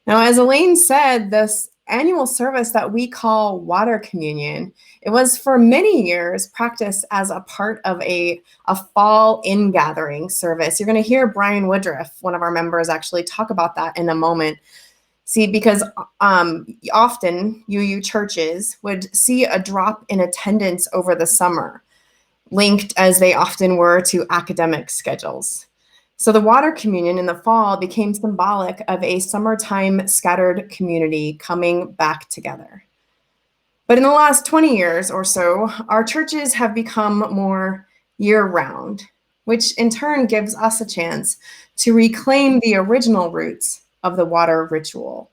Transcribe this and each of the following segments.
Now, as Elaine said, this annual service that we call Water Communion, it was for many years practiced as a part of a fall ingathering service. You're going to hear Brian Woodruff, one of our members, actually talk about that in a moment. See, because often UU churches would see a drop in attendance over the summer, linked as they often were to academic schedules. So the water communion in the fall became symbolic of a summertime scattered community coming back together. But in the last 20 years or so, our churches have become more year-round, which in turn gives us a chance to reclaim the original roots of the water ritual.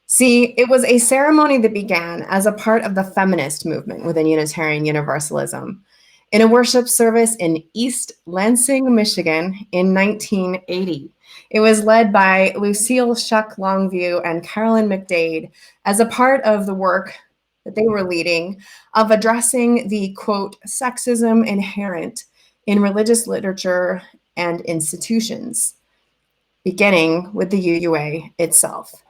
See, it was a ceremony that began as a part of the feminist movement within Unitarian Universalism. In a worship service in East Lansing, Michigan in 1980. It was led by Lucille Shuck Longview and Carolyn McDade as a part of the work that they were leading of addressing the, quote, sexism inherent in religious literature and institutions, beginning with the UUA itself.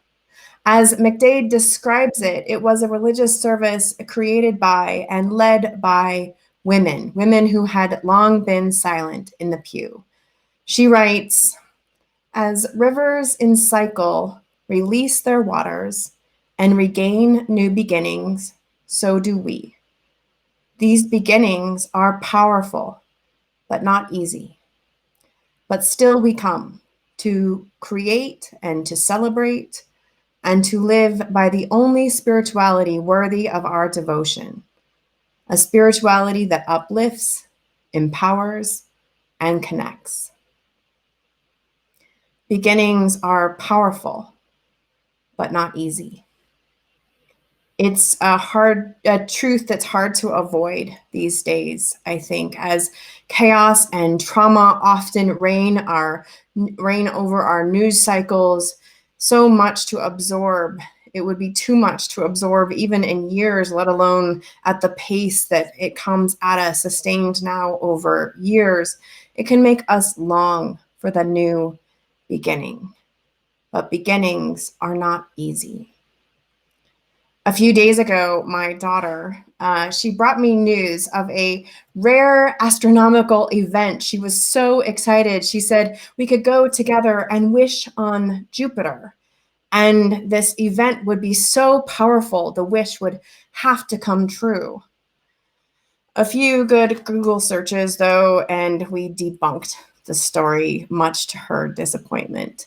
As McDade describes it, it was a religious service created by and led by women who had long been silent in the pew. She writes, as rivers in cycle release their waters and regain new beginnings, so do we. These beginnings are powerful, but not easy. But still we come to create and to celebrate and to live by the only spirituality worthy of our devotion. A spirituality that uplifts, empowers, and connects. Beginnings are powerful, but not easy. It's a truth that's hard to avoid these days, I think, as chaos and trauma often reign over our news cycles, so much to absorb. It would be too much to absorb even in years, let alone at the pace that it comes at us, sustained now over years. It can make us long for the new beginning. But beginnings are not easy. A few days ago, my daughter, she brought me news of a rare astronomical event. She was so excited. She said we could go together and wish on Jupiter. And this event would be so powerful, the wish would have to come true. A few good Google searches, though, and we debunked the story, much to her disappointment.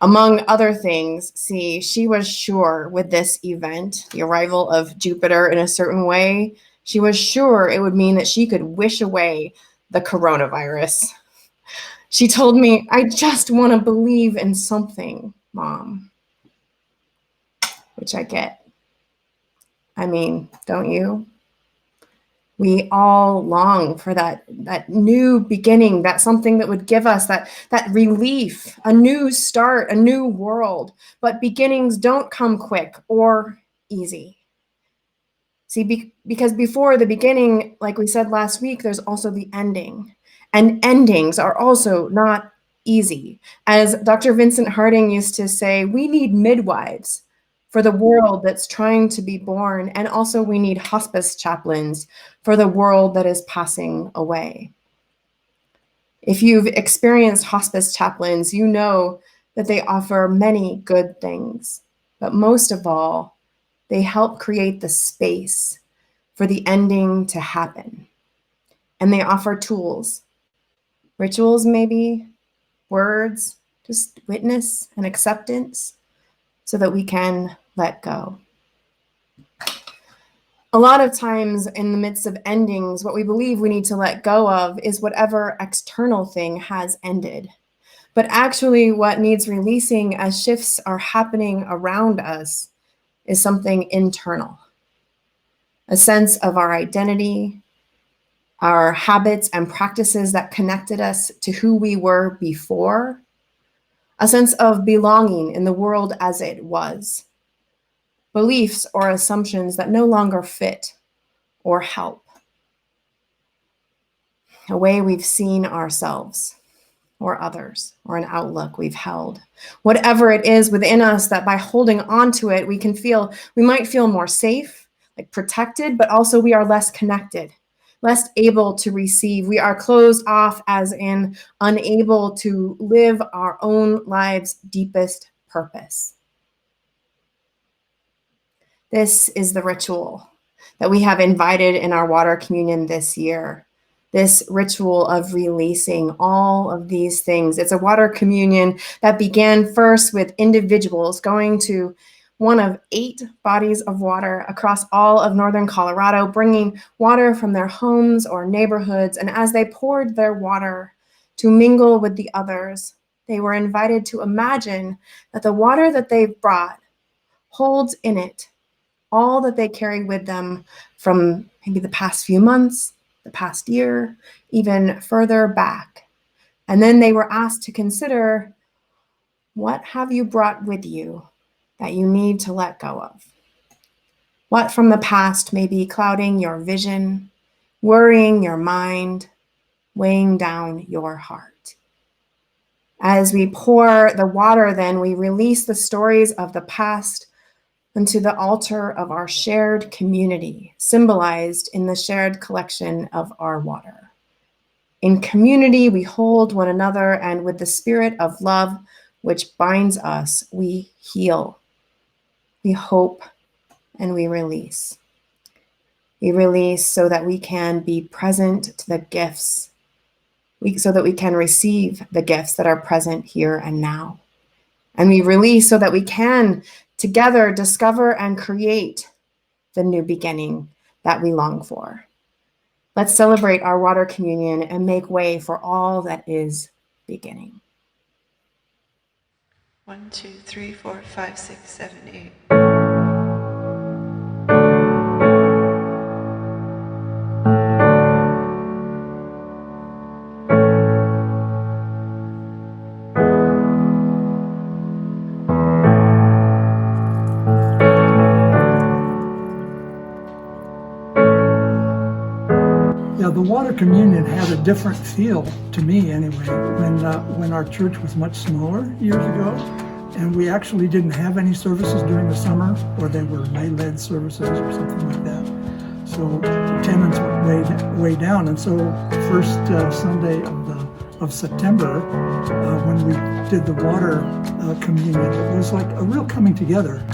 Among other things, see, she was sure with this event, the arrival of Jupiter in a certain way, she was sure it would mean that she could wish away the coronavirus. She told me, I just want to believe in something, Mom. Which I get. I mean, don't you? We all long for that new beginning, that something that would give us that relief, a new start, a new world. But beginnings don't come quick or easy. See, because before the beginning, like we said last week, there's also the ending. And endings are also not easy. As Dr. Vincent Harding used to say, we need midwives for the world that's trying to be born, and also we need hospice chaplains for the world that is passing away. If you've experienced hospice chaplains, you know that they offer many good things, but most of all, they help create the space for the ending to happen. And they offer tools, rituals maybe, words, just witness and acceptance, so that we can let go. A lot of times in the midst of endings, what we believe we need to let go of is whatever external thing has ended. But actually what needs releasing as shifts are happening around us is something internal. A sense of our identity, our habits and practices that connected us to who we were before, a sense of belonging in the world as it was, beliefs or assumptions that no longer fit or help, a way we've seen ourselves, or others, or an outlook we've held. Whatever it is within us that by holding on to it, we might feel more safe, like protected, but also we are less connected, less able to receive. We are closed off, as in unable to live our own lives' deepest purpose. This is the ritual that we have invited in our water communion this year. This ritual of releasing all of these things. It's a water communion that began first with individuals going to one of 8 bodies of water across all of northern Colorado, bringing water from their homes or neighborhoods. And as they poured their water to mingle with the others, they were invited to imagine that the water that they've brought holds in it all that they carry with them from maybe the past few months, the past year, even further back. And then they were asked to consider, what have you brought with you that you need to let go of? What from the past may be clouding your vision, worrying your mind, weighing down your heart? As we pour the water, then we release the stories of the past onto the altar of our shared community, symbolized in the shared collection of our water. In community, we hold one another, and with the spirit of love which binds us, we heal, we hope, and we release. We release so that we can be present to the gifts, so that we can receive the gifts that are present here and now. And we release so that we can together discover and create the new beginning that we long for. Let's celebrate our water communion and make way for all that is beginning. 1, 2, 3, 4, 5, 6, 7, 8. Yeah, the water communion had a different feel to me anyway when our church was much smaller years ago, and we actually didn't have any services during the summer, or they were lay-led services or something like that. So attendance went way down, and so first Sunday of September, when we did the water communion, it was like a real coming together.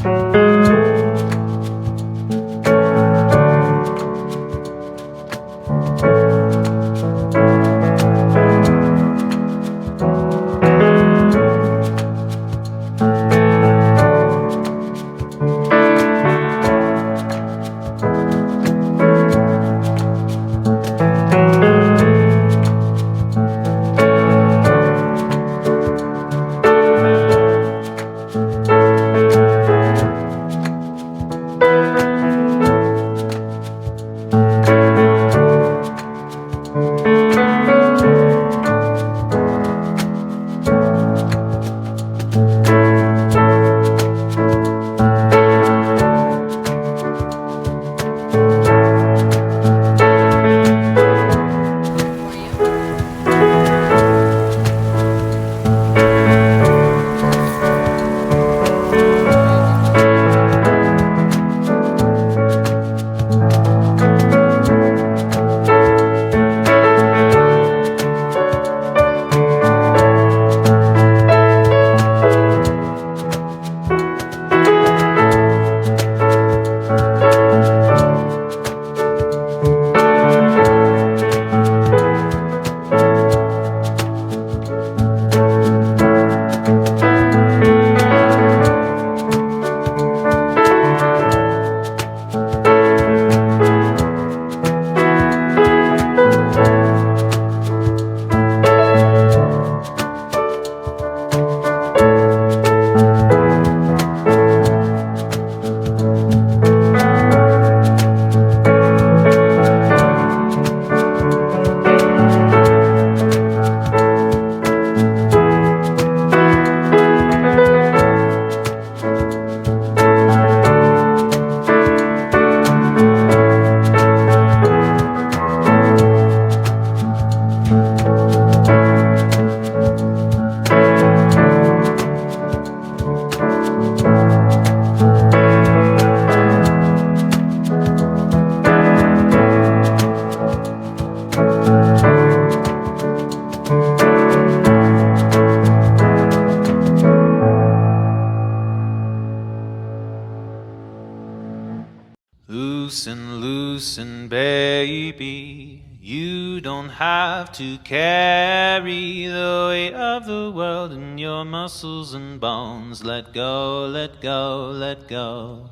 loosen, baby. You don't have to carry the weight of the world in your muscles and bones. Let go, let go, let go.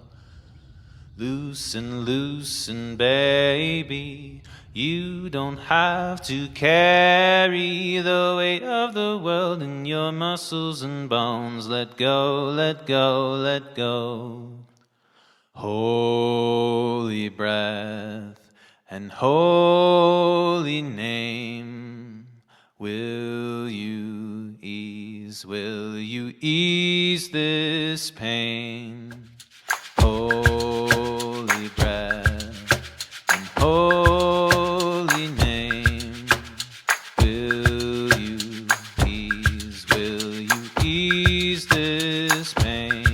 Loosen, baby. You don't have to carry the weight of the world in your muscles and bones. Let go, let go, let go. Holy breath and holy name, will you ease this pain? Holy breath and holy name, will you ease this pain?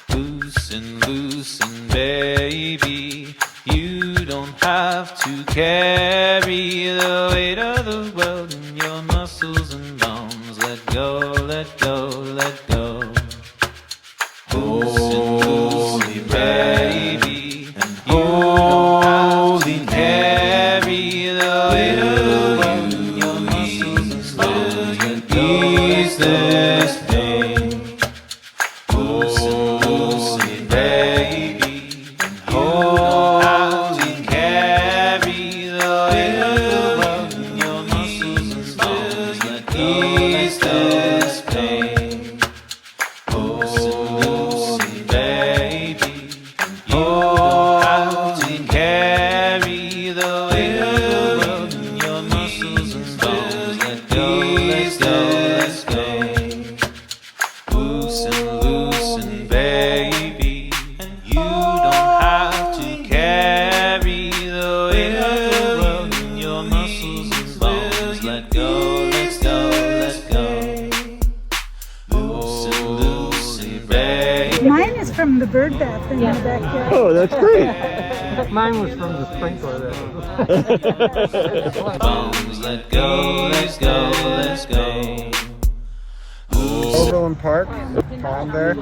Loosen, baby. You don't have to carry the weight of the world in your muscles and bones. Let go, let go, let go. Holy baby, and you don't have to carry the weight of the world in your muscles and bones. Let go, ease this pain. Loosen, baby, and you don't have to carry the weight of the world in your muscles and bones. Let ease this pain. Loosen, baby, and you don't have to carry the weight of the world in your muscles and bones. Let go, let go, let go. Loosen, baby, and you don't have to carry the weight of the world in your muscles and bones. Let go, let go, let go. Loosen, baby. Mine is from the bird bath in the backyard. Oh, that's great. Mine was from the sprinkler there. Bones, let go, let's go, let's go. Overland Park, pond there.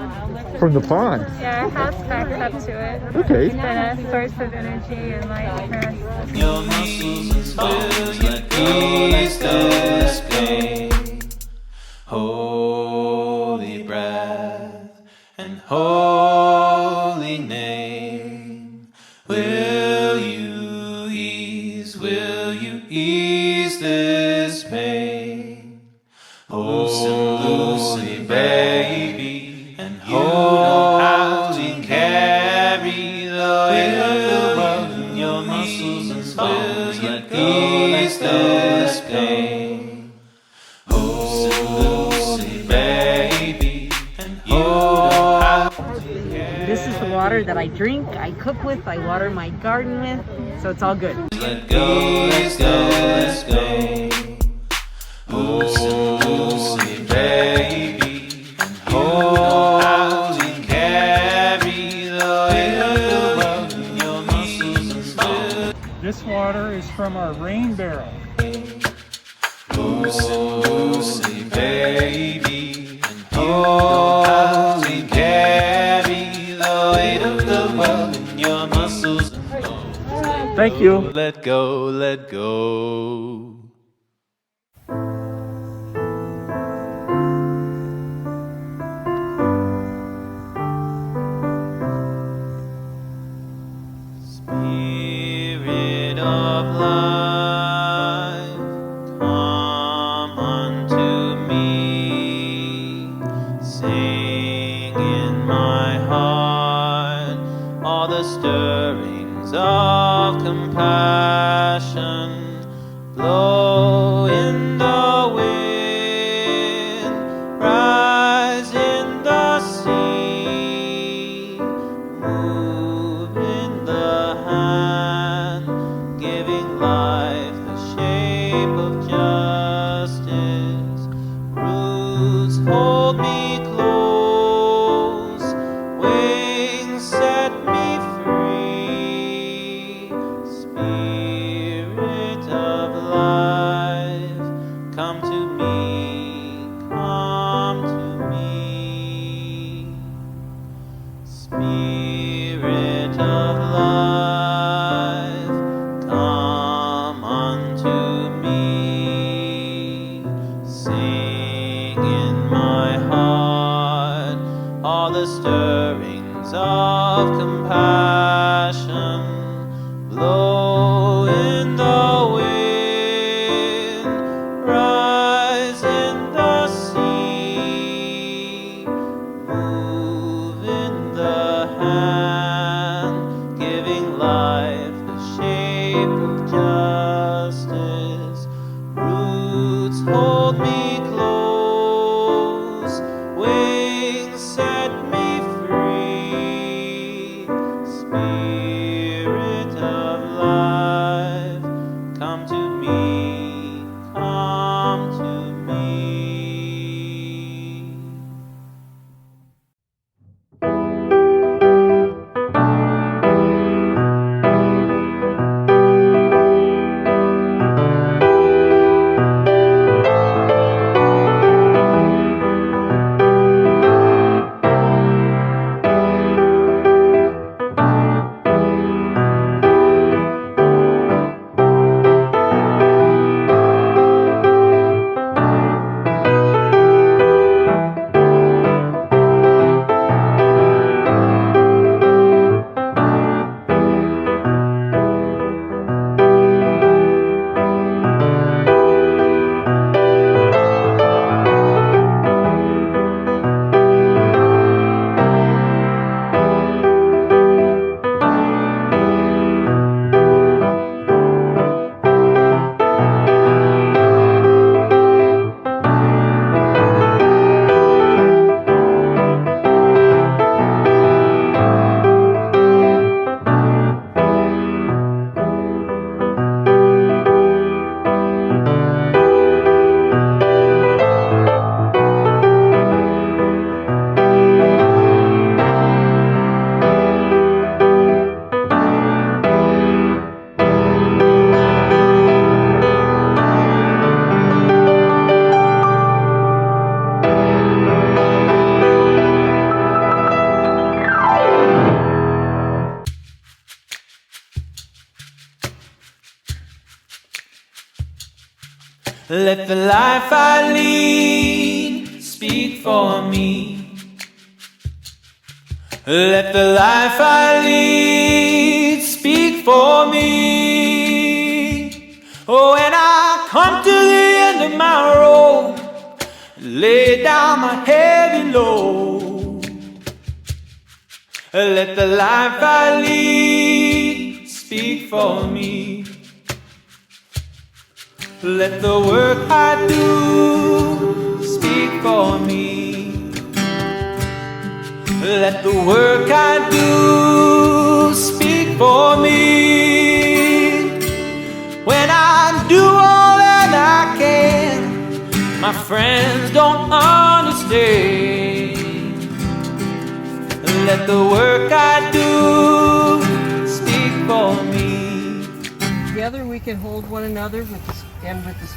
From the pond? Yeah, our house backs up to it. Okay. It's been a source of energy and light for us. Your muscles and bones, let go, let's go, let's go. Holy breath and holy name, will you ease this pain? Loosen, baby, and you don't have to carry the weight of the world in your muscles and bones. Let ease this pain. Loosen, baby, and you don't have to carry. This is the water that I drink, I cook with, I water my garden with, so it's all good. Let go, let's go, let's go. Loosen, baby, and you don't have to carry the weight of the world in your muscles and bones. This water is from our rain barrel. Loosen, baby, and you don't have to carry the weight of the world in your muscles and bones. Thank you. Let go, let go. Spirit of life, come unto me. Sing in my heart all the stirrings of compassion. Blow in the wind, rise in the sea, move in the hand, giving life the shape of justice. Roots hold me close, wings set me free. Spirit of life, come to me, come to me. Spirit of life. all the stirrings of compassion blow in the wind, rise in the sea, move in the hand, giving life the shape of justice. Roots hold me close, wings set me free. Spirit of life, come to me, come to me. Let the life I lead speak for me. Let the life I lead speak for me. Oh, when I come to the end of my road, lay down my heavy load. Let the life I lead speak for me. Let the work I do speak for me. Let the work I do speak for me. When I do all that I can, my friends don't understand. Let the work I do speak for me. Together we can hold one another with the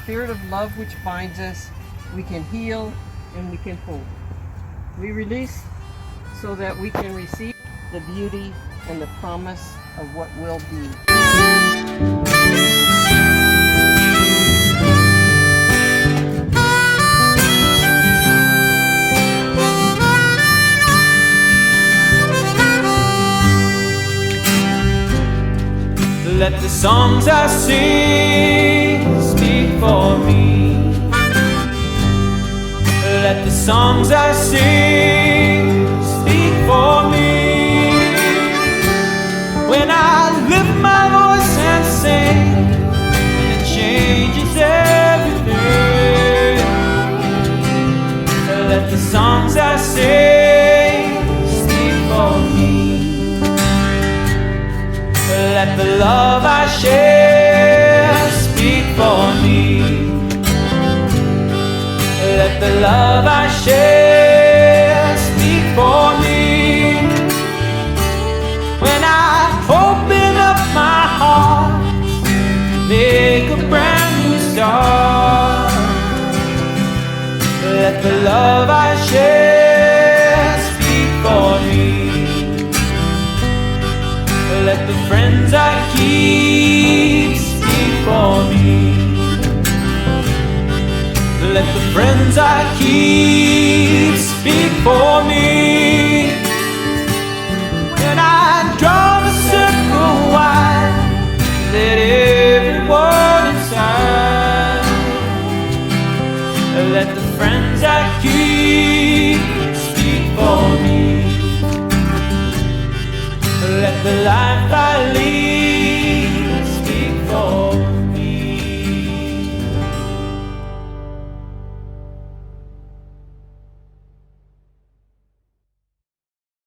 spirit of love which binds us, we can heal and we can hope. We release so that we can receive the beauty and the promise of what will be. Let the songs I sing speak for me. Let the songs I sing speak for me. When I lift my voice and sing, it changes everything. Let the songs I sing speak for me. Let the love I share speak for me. Let the love I share speak for me. When I open up my heart, make a brand new start. Let the love I share speak for me. Let the friends I keep speak for me. Let the friends I keep